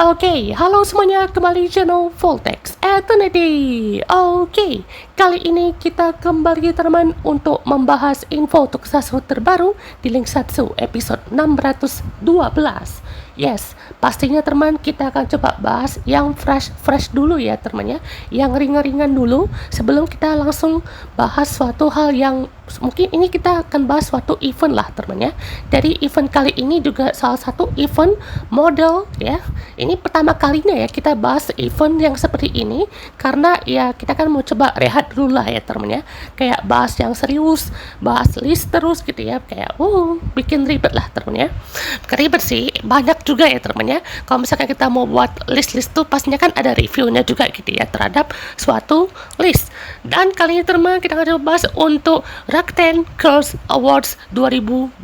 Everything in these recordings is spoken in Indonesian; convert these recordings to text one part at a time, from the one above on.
Oke, halo semuanya, kembali channel Voltex Eternity. Oke, kali ini kita kembali teman untuk membahas info tokusatsu terbaru di Link Satsu episode 612. Yes, pastinya teman kita akan coba bahas yang fresh dulu ya temannya, yang ringan-ringan dulu sebelum kita langsung bahas suatu hal yang mungkin ini kita akan bahas suatu event lah temannya. Dari event kali ini juga salah satu event model ya. Ini pertama kalinya ya kita bahas event yang seperti ini karena ya kita kan mau coba rehat dulu lah ya temannya. Kayak bahas yang serius, bahas list terus gitu ya, kayak bikin ribet lah temannya. Ribet sih, banyak juga ya temannya. Kalau misalkan kita mau buat list tuh pastinya kan ada reviewnya juga gitu ya terhadap suatu list. Dan kali ini teman kita akan coba bahas untuk Rakuten Girls Awards 2025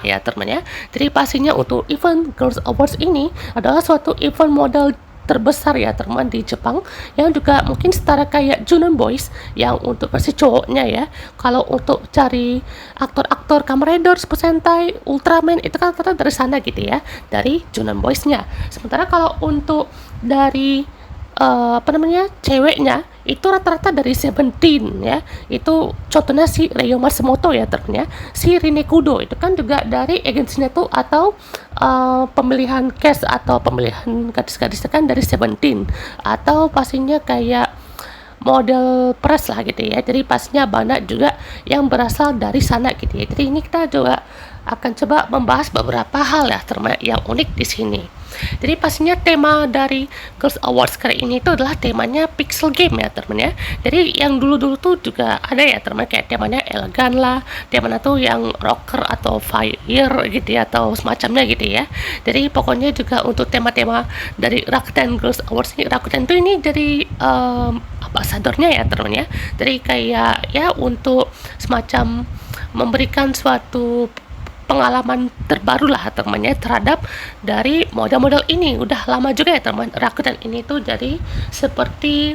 ya temannya. Jadi pastinya untuk event Girls Awards ini adalah suatu event model terbesar ya teman di Jepang, yang juga mungkin setara kayak Junon Boys yang untuk versi cowoknya ya. Kalau untuk cari aktor-aktor Kamen Rider, Super Sentai, Ultraman itu kan ternyata dari sana gitu ya, dari Junon Boys-nya. Sementara kalau untuk dari ceweknya itu rata-rata dari Seventeen ya. Itu contohnya si Ryo Matsumoto ya temennya. Si Rine Kudo itu kan juga dari agensinya tuh atau pemilihan cast atau pemilihan gadis-gadis kan dari Seventeen, atau pastinya kayak model press lah gitu ya. Jadi pastinya banyak juga yang berasal dari sana gitu ya. Jadi ini kita juga akan coba membahas beberapa hal ya yang unik di sini. Jadi pastinya tema dari Girls Awards kali ini itu adalah temanya pixel game ya teman ya. Jadi yang dulu tuh juga ada ya teman, kayak temanya elegan lah, temanya tuh yang rocker atau fire gitu ya, atau semacamnya gitu ya. Jadi pokoknya juga untuk tema-tema dari Rakuten Girls Awards ini, Rakuten tuh ini dari ambasadornya ya teman ya. Jadi kayak ya untuk semacam memberikan suatu pengalaman terbaru lah temannya terhadap dari model-model ini. Udah lama juga ya teman, Rakuten ini tuh jadi seperti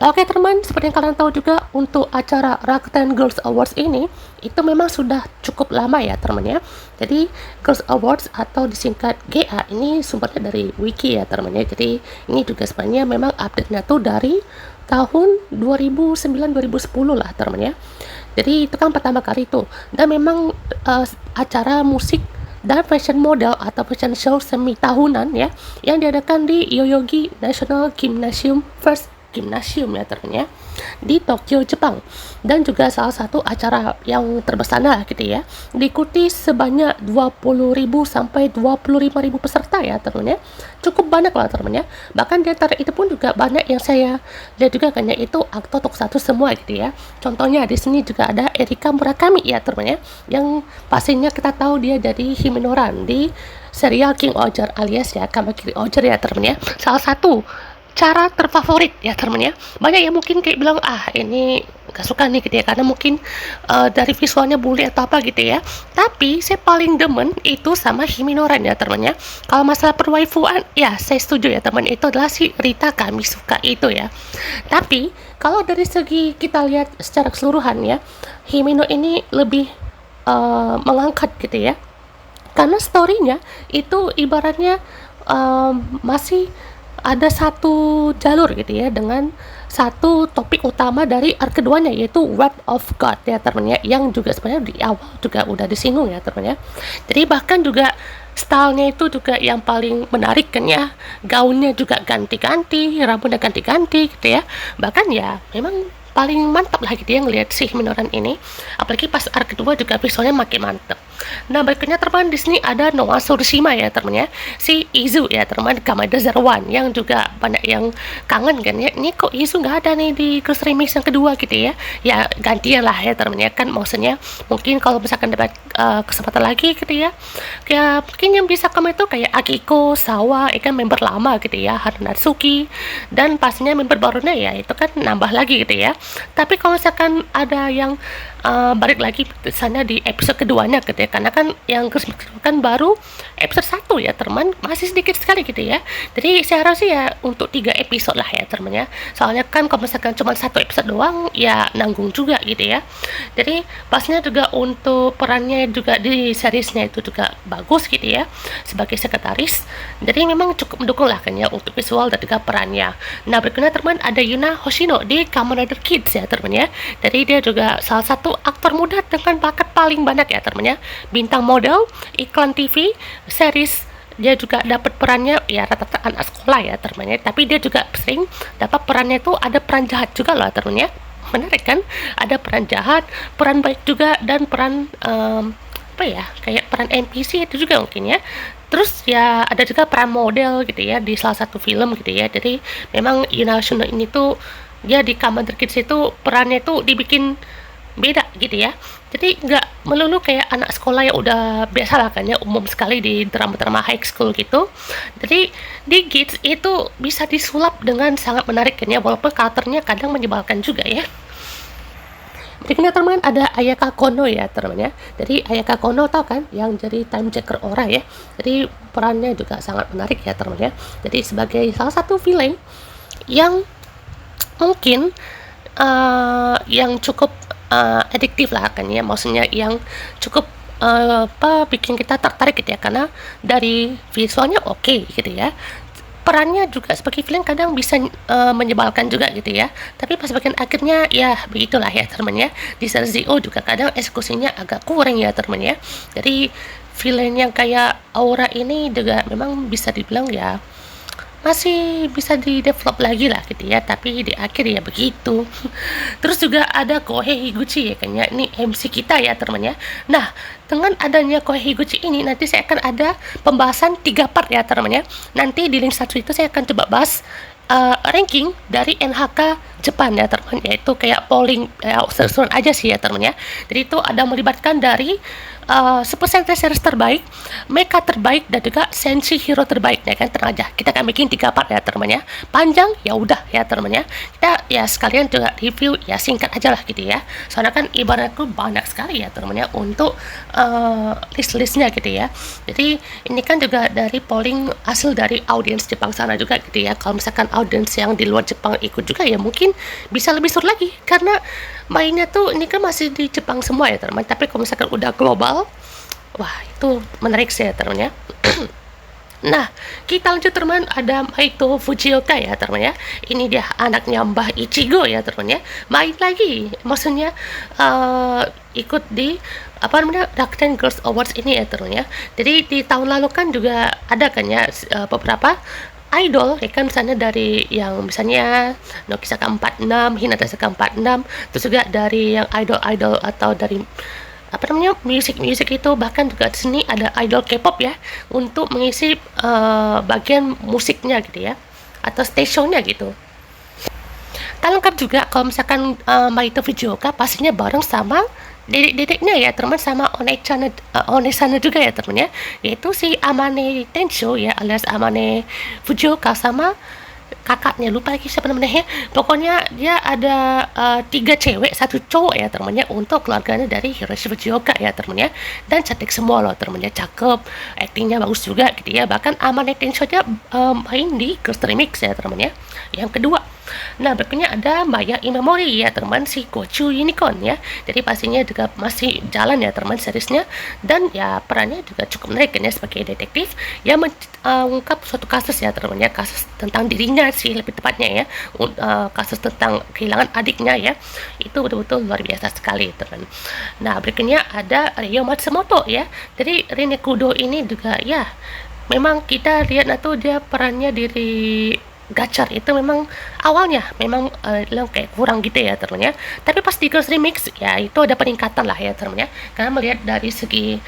oke teman, seperti yang kalian tahu juga untuk acara Rakuten Girls Awards ini itu memang sudah cukup lama ya teman ya. Jadi Girls Awards atau disingkat GA ini sumbernya dari wiki ya teman ya. Jadi ini juga sebenarnya memang update-nya tuh dari tahun 2009-2010 lah teman ya. Jadi itu kan pertama kali itu, dan memang acara musik dan fashion model atau fashion show semi tahunan ya yang diadakan di Yoyogi National Gymnasium First Gymnasium ya teman ya, di Tokyo, Jepang, dan juga salah satu acara yang terbesar lah gitu ya, diikuti sebanyak 20.000 sampai 25.000 peserta ya teman ya. Cukup banyak lah teman ya. Bahkan di antara itu pun juga banyak yang saya lihat juga kayaknya itu aktor tokusatsu semua gitu ya. Contohnya di sini juga ada Erika Murakami ya teman ya, yang pastinya kita tahu dia jadi Himenoran di serial King Oger alias ya Kamakiri Oger ya teman ya. Salah satu cara terfavorit ya teman ya. Banyak yang mungkin kayak bilang ini gak suka nih gitu ya, karena mungkin dari visualnya bully atau apa gitu ya. Tapi saya paling demen itu sama Himinoran ya teman ya. Kalau masalah perwaifuan ya saya setuju ya teman, itu adalah si Rita Kamisuka itu ya. Tapi kalau dari segi kita lihat secara keseluruhan ya, Himino ini lebih mengangkat gitu ya, karena storynya itu ibaratnya masih ada satu jalur gitu ya, dengan satu topik utama dari arc keduanya yaitu Wrath of God ya teman ya, yang juga sebenarnya di awal juga udah disinggung ya teman ya. Jadi bahkan juga stylenya itu juga yang paling menarik kan ya, gaunnya juga ganti-ganti, rambutnya ganti-ganti gitu ya. Bahkan ya memang paling mantap lah gitu ya ngelihat si Minoran ini, apalagi pas arc kedua juga visualnya makin mantap. Nah berikutnya teman, di sini ada Noah Tsurushima ya teman ya, si Izu ya teman, Kamada Zero-One, yang juga banyak yang kangen kan ya, ini kok Izu nggak ada nih di Girls Remix yang kedua gitu ya. Ya gantian lah ya teman ya, kan maksudnya mungkin kalau misalkan dapat kesempatan lagi gitu ya, kayak mungkin yang bisa kamu itu kayak Akiko, Sawa, kan member lama gitu ya, Harunatsuki, dan pastinya member barunya ya itu kan nambah lagi gitu ya. Tapi kalau misalkan ada yang balik lagi ke sana di episode keduanya gitu ya, karena kan yang Girls Mix kan baru episode 1 ya teman, masih sedikit sekali gitu ya. Jadi saya rasa ya untuk 3 episode lah ya teman ya, soalnya kan kalau misalkan cuma 1 episode doang ya nanggung juga gitu ya. Jadi pasnya juga untuk perannya juga di seriesnya itu juga bagus gitu ya, sebagai sekretaris. Jadi memang cukup mendukung lah kan ya untuk visual dan juga perannya. Nah berikutnya teman ada Yuna Hoshino di Kamen Rider Kids ya teman ya. Jadi dia juga salah satu aktor muda dengan bakat paling banyak ya teman ya, bintang model, iklan TV, series. Dia juga dapat perannya ya rata-rata anak sekolah ya teman ya, tapi dia juga sering dapat perannya itu ada peran jahat juga loh teman ya. Menarik kan, ada peran jahat, peran baik juga, dan peran apa ya, kayak peran NPC itu juga mungkin ya. Terus ya ada juga peran model gitu ya di salah satu film gitu ya. Jadi memang Yuna Hoshino ini tuh dia di Kamen Rider Kids itu perannya tuh dibikin beda gitu ya. Jadi nggak melulu kayak anak sekolah yang udah biasa lah kan ya, umum sekali di drama-drama high school gitu. Jadi di Kids itu bisa disulap dengan sangat menarik kan ya, walaupun karakternya kadang menyebalkan juga ya. Berikutnya teman ada Ayaka Kono ya teman ya. Jadi Ayaka Kono tau kan yang jadi time checker Ora ya. Jadi perannya juga sangat menarik ya teman ya. Jadi sebagai salah satu villain yang mungkin yang cukup adiktif lah kan ya, maksudnya yang cukup bikin kita tertarik gitu ya, karena dari visualnya oke gitu ya, perannya juga sebagai villain kadang bisa menyebalkan juga gitu ya, tapi pas bagian akhirnya ya begitulah ya teman ya. Di Serzio juga kadang eksekusinya agak kurang ya teman ya. Jadi villain yang kayak Aura ini juga memang bisa dibilang ya masih bisa di develop lagi lah gitu ya, tapi di akhir ya begitu. Terus juga ada Kohei Higuchi ya kayaknya ini MC kita ya teman ya. Nah dengan adanya Kohei Higuchi ini nanti saya akan ada pembahasan 3 part ya teman ya. Nanti di link 1 itu saya akan coba bahas ranking dari NHK Jepang ya teman, yaitu kayak polling seru-seruan aja sih ya teman ya. Jadi itu ada melibatkan dari 10% series terbaik, mecha terbaik, dan juga senshi hero terbaik ya kan. Tenang aja, kita akan bikin 3 part ya teman ya. Panjang ya udah ya teman ya, kita ya sekalian juga review ya singkat aja lah gitu ya, soalnya kan ibaratku banyak sekali ya teman ya untuk list-listnya gitu ya. Jadi ini kan juga dari polling hasil dari audiens Jepang sana juga gitu ya. Kalau misalkan audiens yang di luar Jepang ikut juga ya mungkin bisa lebih seru lagi, karena mainnya tuh ini kan masih di Jepang semua ya teman, tapi kalau misalkan udah global, wah itu menarik sih ya teman ya. Nah, kita lanjut teman, ada Maito Fujioka ya teman ya. Ini dia anaknya Mbah Ichigo ya teman ya. Main lagi, maksudnya ikut di apa namanya Rakuten Girls Awards ini ya teman ya. Jadi di tahun lalu kan juga ada kan ya beberapa idol ya kan, misalnya dari yang misalnya Nokisaka 46, Hinata Saka 46, terus juga dari yang idol-idol atau dari apa namanya music itu, bahkan juga di sini ada idol K-pop ya untuk mengisi bagian musiknya gitu ya, atau stationnya gitu. Tak lengkap juga kalau misalkan Maito Fujioka pastinya bareng sama dedek-dedeknya ya teman, sama onesana juga ya teman ya, yaitu si Amane Tensho ya alias Amane Fujioka, sama kakaknya lupa lagi siapa namanya. Pokoknya dia ada 3 cewek 1 cowok ya temennya untuk keluarganya dari Hiroshi Fujioka ya temennya, dan cantik semua loh temennya, cakep, aktingnya bagus juga gitu ya. Bahkan Amane Tensho aja main di Girls Remix ya temennya yang kedua. Nah berikutnya ada Maya Imamori ya teman, si Gochu Unicorn ya. Jadi pastinya juga masih jalan ya teman seriesnya, dan ya perannya juga cukup menarik ya sebagai detektif yang mengungkap suatu kasus ya teman ya, kasus tentang dirinya sih lebih tepatnya ya, kasus tentang kehilangan adiknya ya. Itu betul-betul luar biasa sekali teman. Nah berikutnya ada Ryo Matsumoto ya. Jadi Rinekudo ini juga ya memang kita lihat tuh dia perannya diri Gachar itu memang awalnya memang kayak kurang gitu ya teman ya, tapi pas di Girls Remix ya itu ada peningkatan lah ya teman ya, karena melihat dari segi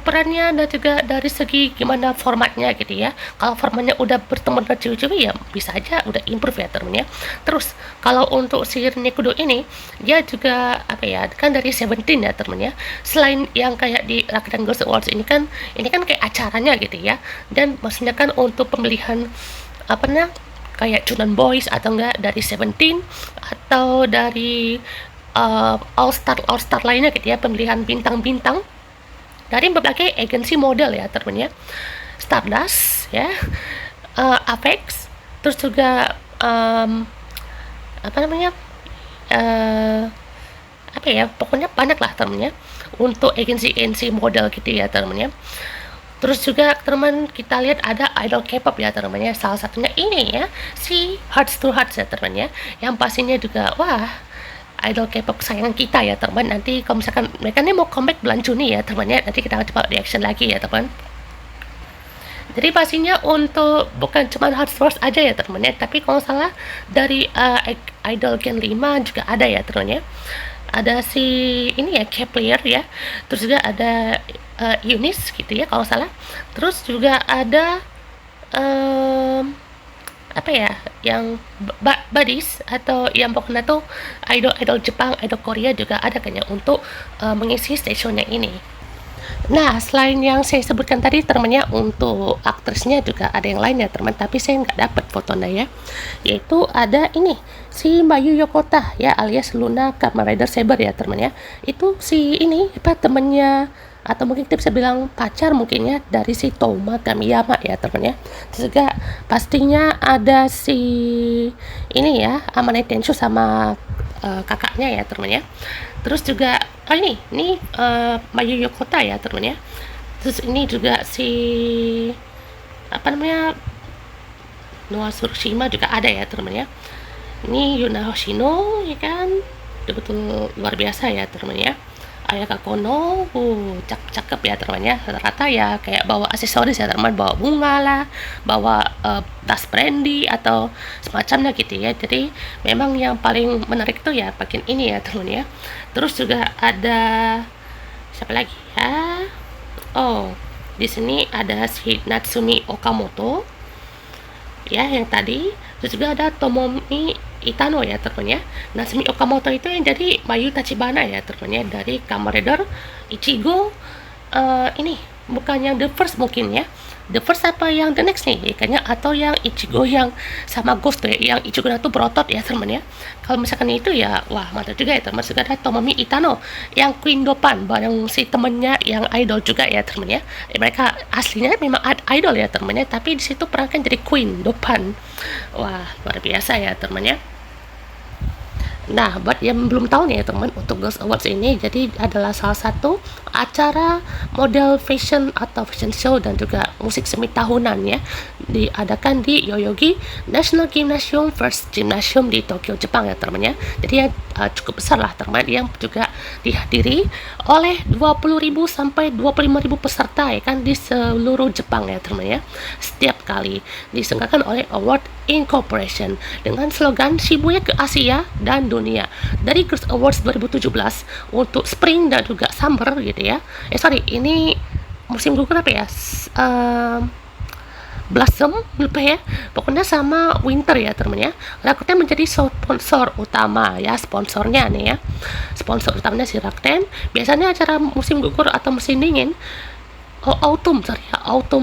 perannya dan juga dari segi gimana formatnya gitu ya. Kalau formatnya udah bertemu dengan cewek-cewek ya bisa aja udah improve ya teman ya. Terus kalau untuk si Rinekudo ini dia juga apa ya, kan dari Seventeen ya teman ya. Selain yang kayak di Rakuten Girls Awards ini kan kayak acaranya gitu ya, dan maksudnya kan untuk pemilihan apa namanya kayak Chunan Boys atau enggak dari Seventeen atau dari all star lainnya gitu ya, pemilihan bintang-bintang dari berbagai agensi model ya teman-teman ya. Stardust ya, Avex, terus juga apa namanya, apa ya, pokoknya banyak lah teman-teman ya, untuk agensi-agensi model gitu ya teman-teman ya. Terus juga teman kita lihat ada idol K-pop ya teman-teman ya, salah satunya ini ya, si Hearts to Hearts ya teman-teman ya, yang pastinya juga wah idol K-pop kesayangan kita ya teman. Nanti kalau misalkan mereka ini mau comeback bulan Juni ya teman ya, nanti kita akan coba reaction lagi ya teman. Jadi pastinya untuk bukan cuma Hearts to Hearts aja ya teman ya, tapi kalau salah dari idol Gen 5 juga ada ya teman ya. Ada si ini ya, Kepler ya, terus juga ada Eunice gitu ya kalau salah, terus juga ada apa ya, yang buddies atau yang pokoknya tuh idol Jepang, idol Korea juga ada kayaknya untuk mengisi stationnya ini. Nah, selain yang saya sebutkan tadi temannya, untuk aktrisnya juga ada yang lain ya teman, tapi saya nggak dapat fotonya ya. Yaitu ada ini, si Mayu Yokota ya, alias Luna Kamen Rider Saber ya teman ya. Itu si ini apa temennya, atau mungkin kita bisa bilang pacar mungkin ya, dari si Toma Kamiyama ya teman ya. Terus juga pastinya ada si ini ya, Amane Tenshu sama kakaknya ya teman ya. Terus juga ini Mayu Yokota ya teman ya. Terus ini juga si apa namanya, Noah Tsurushima juga ada ya teman ya. Ini Yuna Hoshino ya kan, betul-betul luar biasa ya teman ya. Ayaka Kono, cakep ya teman ya. Rata-rata ya kayak bawa aksesoris ya teman, bawa bunga lah, bawa tas brandy atau semacamnya gitu ya. Jadi memang yang paling menarik tuh ya bagian ini ya teman ya. Terus juga ada siapa lagi ya? Oh, di sini ada si Natsumi Okamoto ya yang tadi. Terus juga ada Tomomi Itano ya teman ya. Natsumi Okamoto itu yang jadi Mayu Tachibana ya teman ya, dari Kamen Rider Ichigo. Ini bukan yang the first mungkin ya, the first apa yang the next nih kayaknya, atau yang Ichigo yang sama Ghost tuh ya, yang Ichigo itu berotot ya teman ya. Kalau misalkan itu ya wah mantap juga ya teman. Juga ada Tomomi Itano yang Queen Dopan bareng si temennya yang idol juga ya teman ya. Mereka aslinya memang idol ya teman ya, tapi di situ perankan jadi Queen Dopan. Wah luar biasa ya teman ya. Nah, buat yang belum tahu nih ya teman, untuk Girls Awards ini jadi adalah salah satu acara model fashion atau fashion show dan juga musik semi tahunan ya, diadakan di Yoyogi National Gymnasium First Gymnasium di Tokyo, Jepang ya teman ya. Jadi ya cukup besar lah teman, yang juga dihadiri oleh 20.000 sampai 25.000 peserta ya kan, di seluruh Jepang ya teman ya. Setiap kali diselenggarakan oleh Award Incorporation dengan slogan Shibuya ke Asia dan dunia. Dari Girls Awards 2017 untuk spring dan juga summer gitu ya. Ini musim gugur apa ya? Blossom lupa ya, pokoknya sama winter ya teman ya. Rakuten menjadi sponsor utama ya, sponsornya nih ya, sponsor utamanya si Rakuten. Biasanya acara musim gugur atau musim dingin, autumn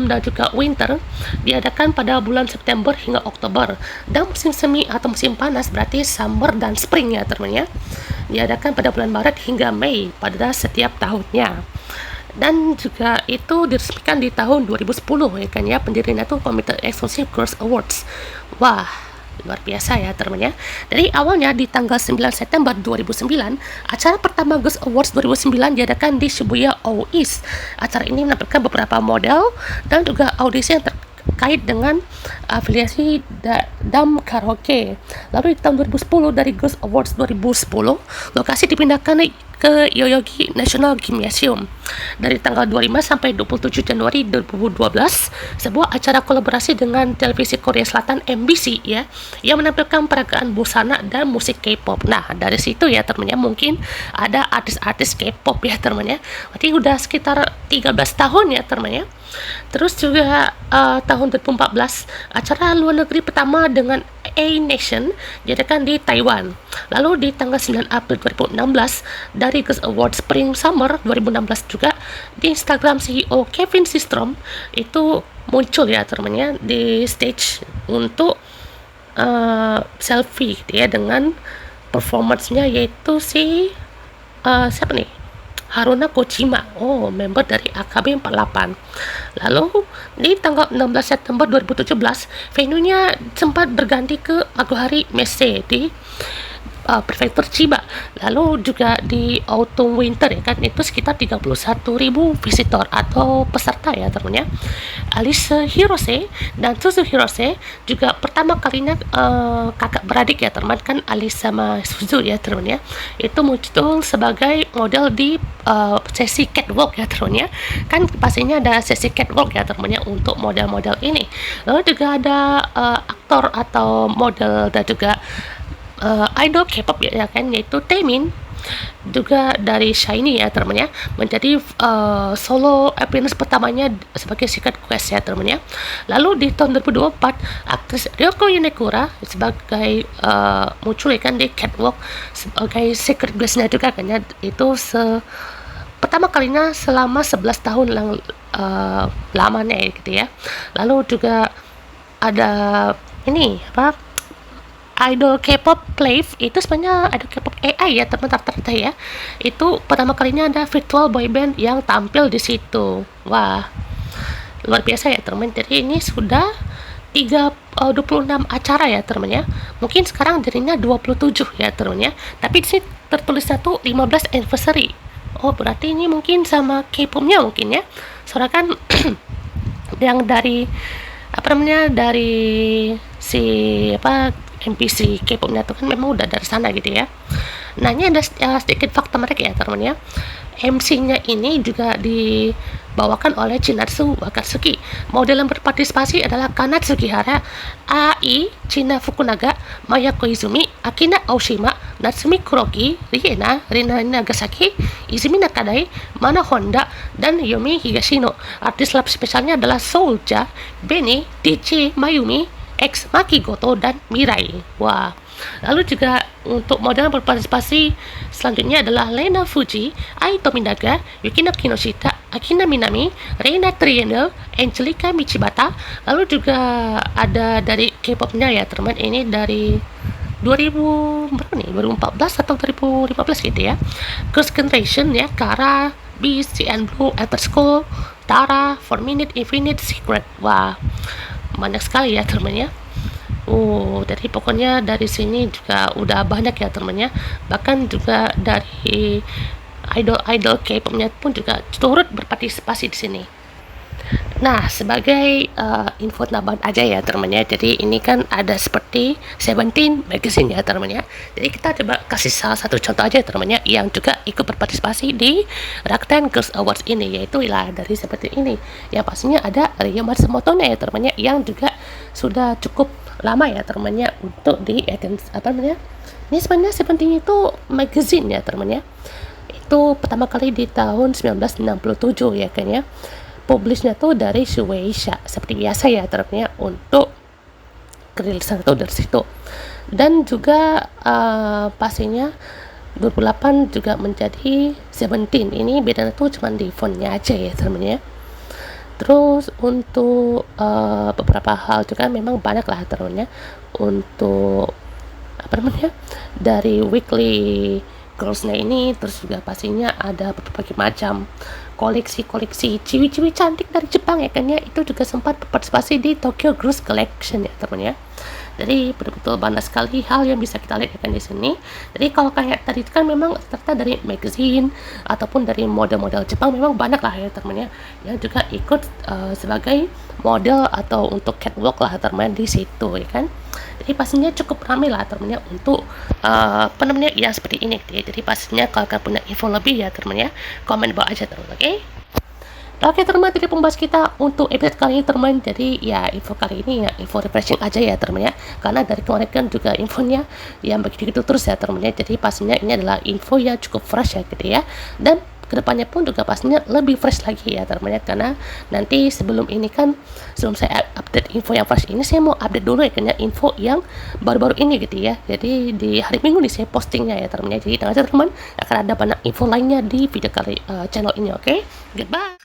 dan juga winter diadakan pada bulan September hingga Oktober, dan musim semi atau musim panas berarti summer dan spring ya teman ya, diadakan pada bulan Maret hingga Mei pada setiap tahunnya. Dan juga itu diresmikan di tahun 2010 ya kan ya, pendirinya tuh Komite Eksklusif Girls Awards. Wah luar biasa ya teman ya. Dari awalnya di tanggal 9 September 2009, acara pertama Girls Awards 2009 diadakan di Shibuya East. Acara ini menampilkan beberapa model dan juga audisi yang terkait dengan afiliasi Dam Karaoke. Lalu di tahun 2010 dari Girls Awards 2010, lokasi dipindahkan ke Yoyogi National Gymnasium dari tanggal 25 sampai 27 Januari 2012, sebuah acara kolaborasi dengan televisi Korea Selatan MBC ya, yang menampilkan peragaan busana dan musik K-pop. Nah, dari situ ya teman-teman, mungkin ada artis-artis K-pop ya teman-teman. Berarti udah sekitar 13 tahun ya teman-teman. Terus juga tahun 2014 acara luar negeri pertama dengan A-Nation diadakan di Taiwan. Lalu di tanggal 9 April 2016 dari Girls Awards Spring Summer 2016 juga, di Instagram CEO Kevin Systrom itu muncul ya temannya di stage untuk selfie gitu ya, dengan performance-nya yaitu siapa nih? Haruna Kojima, member dari AKB48. Lalu di tanggal 16 September 2017, venue-nya sempat berganti ke Maguhari Messe di prefektur Chiba. Lalu juga di autumn winter ya kan, itu sekitar 31.000 visitor atau peserta ya teman-teman ya. Alice Hirose dan Suzu Hirose juga pertama kalinya kakak beradik ya teman, kan Alice sama Suzu ya teman ya, itu muncul sebagai model di sesi catwalk ya teman ya. Kan pastinya ada sesi catwalk ya teman ya untuk model-model ini. Lalu juga ada aktor atau model dan juga idol K-pop ya kan, yaitu Taemin juga dari Shiny ya teman ya, menjadi solo appearance pertamanya sebagai Secret Quest ya teman ya. Lalu di tahun 2024 aktris Ryoko Yonekura sebagai muncul ya kan di catwalk sebagai Secret Quest-nya juga kan ya, itu pertama kalinya selama 11 tahun lamanya gitu ya. Lalu juga ada ini idol K-pop Plave, itu sebenarnya idol K-pop AI ya teman rata-rata ya. Itu pertama kalinya ada virtual boyband yang tampil di situ. Wah, luar biasa ya teman. Jadi ini sudah 26 acara ya teman ya. Mungkin sekarang jadinya 27 ya teman ya. Tapi di sini tertulisnya tuh 15 anniversary. Berarti ini mungkin sama K-popnya mungkin ya. Soalnya kan yang dari dari si NPC K-popnya itu kan memang udah dari sana gitu ya. Nah, ini ada sedikit fakta mereka ya teman ya. MC-nya ini juga dibawakan oleh Chinatsu Wakatsuki. Model yang berpartisipasi adalah Kana Sugihara, Ai, China Fukunaga, Maya Koizumi, Akina Aoshima, Natsumi Kuroki, Rina Nagasaki, Izumi Nakadai, Mana Honda, dan Yumi Higashino. Artis lab spesialnya adalah Soulja, Benny, DJ Mayumi, X Maki Goto, dan Mirai. Wah. Lalu juga untuk model yang berpartisipasi selanjutnya adalah Lena Fuji, Ai Tominaga, Yukina Kinoshita, Akina Minami, Reina Triennial, Angelica Michibata. Lalu juga ada dari K-popnya ya teman, ini dari 2014 atau 2015 gitu ya. Girls' Generation ya, Kara, B, CN Blue, After School, Tara, 4 Minute, Infinite, Secret. Wah, banyak sekali ya teman ya. Jadi pokoknya dari sini juga udah banyak ya teman ya. Bahkan juga dari idol K-popnya pun juga turut berpartisipasi di sini. Nah, sebagai info tambahan aja ya teman ya. Jadi ini kan ada seperti Seventeen Magazine ya teman ya. Jadi kita coba kasih salah satu contoh aja teman ya, yang juga ikut berpartisipasi di Rakuten Girls Awards ini, yaitu dari seperti ini. Ya pastinya ada Ryo Matsumoto ya teman ya, yang juga sudah cukup lama ya teman ya untuk di ini sebenarnya Seventeen itu magazine ya teman ya. Itu pertama kali di tahun 1967 ya kan ya. Publishnya tuh dari Shueisha seperti biasa ya teman ya, untuk kerilisan itu dari situ. Dan juga pastinya 28 juga menjadi Seventeen. Ini bedanya tuh cuma di fontnya aja ya teman ya. Terus untuk beberapa hal juga memang banyak lah teman ya, untuk dari weekly girlsnya ini. Terus juga pastinya ada berbagai macam koleksi ciwi-ciwi cantik dari Jepang ya kan ya, itu juga sempat berpartisipasi di Tokyo Girls Collection ya teman ya. Jadi betul-betul banyak sekali hal yang bisa kita lihat di sini. Jadi kalau kayak tadi itu kan memang ternyata dari magazine ataupun dari model-model Jepang memang banyak lah ya teman ya, yang juga ikut sebagai model atau untuk catwalk lah teman di situ ya kan. Jadi pastinya cukup ramai lah teman ya untuk ya seperti ini ya. Jadi pastinya kalau kalian punya info lebih ya teman ya, komen bawah aja teman, oke? Oke teman, jadi pembahas kita untuk episode kali ini teman. Jadi ya info kali ini ya info refreshing aja ya teman ya, karena dari kemarin kan juga infonya yang begitu terus ya teman ya. Jadi pastinya ini adalah info yang cukup fresh ya gitu ya, dan kedepannya pun juga pastinya lebih fresh lagi ya teman ya, karena nanti sebelum saya update info yang fresh ini, saya mau update dulu ya kan ya info yang baru-baru ini gitu ya. Jadi di hari Minggu nih saya postingnya ya teman ya. Jadi tenang aja teman, akan ada banyak info lainnya di video kali channel ini, oke? Goodbye.